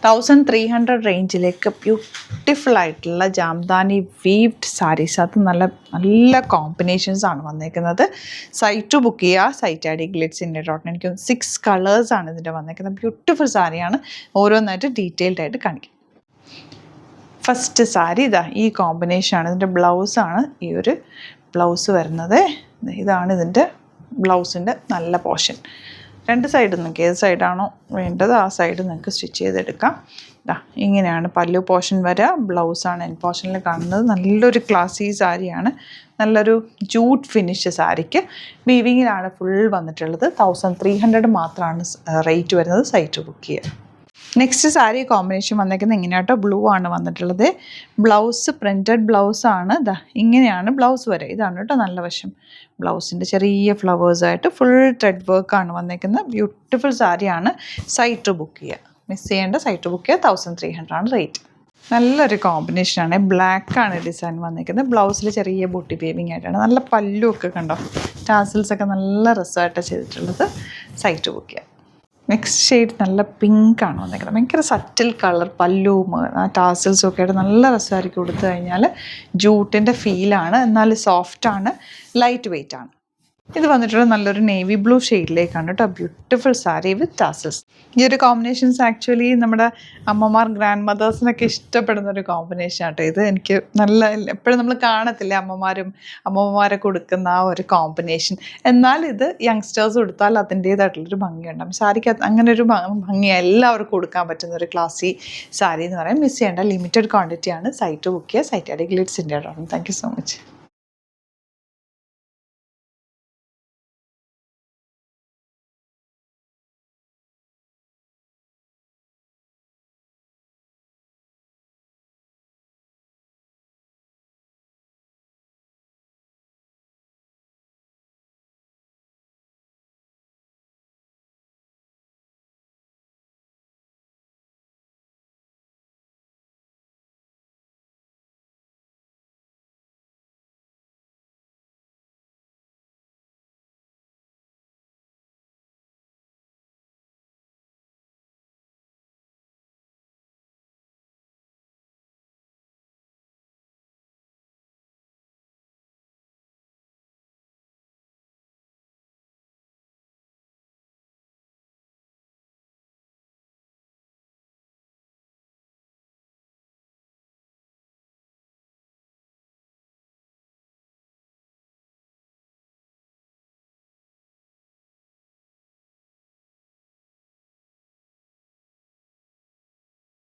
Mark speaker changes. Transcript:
Speaker 1: 1300 റേഞ്ചിലേക്ക് beautiful ആയിട്ടുള്ള Jamdani weaved saris, അത് നല്ല നല്ല കോമ്പിനേഷൻസ് ആണ് വന്നേക്കുന്നത്. സൈറ്റ് ബുക്ക് ചെയ്യുക, സൈറ്റ് ഐ ഡി glitz.in. എനിക്ക് 6 കളേഴ്സാണ് ഇതിൻ്റെ വന്നേക്കുന്നത്. ബ്യൂട്ടിഫുൾ സാരിയാണ്. ഓരോന്നായിട്ട് ഡീറ്റെയിൽഡ് ആയിട്ട് കാണിക്കും. ഫസ്റ്റ് സാരി ഇതാ ഈ കോമ്പിനേഷനാണ്. ഇതിൻ്റെ ബ്ലൗസാണ് ഈ ഒരു ബ്ലൗസ് വരുന്നത്. ഇതാണ് ഇതിൻ്റെ ബ്ലൗസിൻ്റെ നല്ല പോർഷൻ. രണ്ട് സൈഡിൽ നിങ്ങൾക്ക് ഏത് സൈഡാണോ വേണ്ടത് ആ സൈഡ് നിങ്ങൾക്ക് സ്റ്റിച്ച് ചെയ്തെടുക്കാം. ഇങ്ങനെയാണ് പല്ലു പോർഷൻ വരിക. ബ്ലൗസാണ് എൻ പോർഷനിൽ കാണുന്നത്. നല്ലൊരു ക്ലാസി സാരിയാണ്. നല്ലൊരു ജൂട്ട് ഫിനിഷ് സാരിക്ക് വീവിങ്ങിലാണ് ഫുൾ വന്നിട്ടുള്ളത്. 1300 മാത്രമാണ് റേറ്റ് വരുന്നത്. സൈറ്റ് ബുക്ക് ചെയ്യുക. നെക്സ്റ്റ് സാരി കോമ്പിനേഷൻ വന്നേക്കുന്നത് ഇങ്ങനെയാട്ടോ. ബ്ലൂ ആണ് വന്നിട്ടുള്ളത്. ബ്ലൗസ് പ്രിൻറ്റഡ് ബ്ലൗസാണ്. ഇങ്ങനെയാണ് ബ്ലൗസ് വരെ. ഇതാണ് കേട്ടോ നല്ല വശം. ബ്ലൗസിൻ്റെ ചെറിയ ഫ്ലവേഴ്സായിട്ട് ഫുൾ ത്രെഡ് വർക്കാണ് വന്നേക്കുന്നത്. ബ്യൂട്ടിഫുൾ സാരിയാണ്. സൈറ്റ് ബുക്ക് ചെയ്യുക. മിസ് ചെയ്യേണ്ട, സൈറ്റ് ബുക്ക് ചെയ്യുക. 1300 ആണ് റേറ്റ്. നല്ലൊരു കോമ്പിനേഷനാണ്. ബ്ലാക്കാണ് ഡിസൈൻ വന്നിരിക്കുന്നത്. ബ്ലൗസിൽ ചെറിയ ബൂട്ടി വേവിങ് ആയിട്ടാണ്. നല്ല പല്ലുമൊക്കെ കണ്ടോ, ടാസിൽസൊക്കെ നല്ല രസമായിട്ടാണ് ചെയ്തിട്ടുള്ളത്. സൈറ്റ് ബുക്ക് ചെയ്യുക. നെക്സ്റ്റ് ഷെയ്ഡ് നല്ല പിങ്കാണ് വന്നിരിക്കുന്നത്. ഭയങ്കര സറ്റിൽ കളർ. പല്ലുവും ആ ടാസിൽസും ഒക്കെ ആയിട്ട് നല്ല രസമായിരിക്കും. കൊടുത്തു കഴിഞ്ഞാൽ ജൂട്ടിൻ്റെ ഫീലാണ്. എന്നാൽ സോഫ്റ്റാണ്, ലൈറ്റ് വെയ്റ്റ് ആണ്. ഇത് വന്നിട്ടുള്ള നല്ലൊരു നേവി ബ്ലൂ ഷെയ്ഡിലേക്കാണ് കേട്ടോ. ബ്യൂട്ടിഫുൾ സാരി വിത്ത് ടാസിൽസ്. ഈ ഒരു കോമ്പിനേഷൻസ് ആക്ച്വലി നമ്മുടെ അമ്മമാർ, ഗ്രാൻഡ് മദേഴ്സിനൊക്കെ ഇഷ്ടപ്പെടുന്ന ഒരു കോമ്പിനേഷൻ ആട്ടോ ഇത്. എനിക്ക് നല്ല എപ്പോഴും നമ്മൾ കാണത്തില്ലേ അമ്മമാരെ കൊടുക്കുന്ന ആ ഒരു കോമ്പിനേഷൻ. എന്നാൽ ഇത് യങ്സ്റ്റേഴ്സ് കൊടുത്താൽ അതിൻ്റേതായിട്ടുള്ളൊരു ഭംഗിയുണ്ടാകും. സാരിക്ക് അങ്ങനെ ഒരു ഭംഗി എല്ലാവർക്കും കൊടുക്കാൻ പറ്റുന്ന ഒരു ക്ലാസി സാരി എന്ന് പറയാം. മിസ് ചെയ്യേണ്ട, ലിമിറ്റഡ് ക്വാണ്ടിറ്റിയാണ്. സൈറ്റ് ബുക്ക് ചെയ്യുക. സൈറ്റ് ഐ ഡി glitz.in. Thank you so much.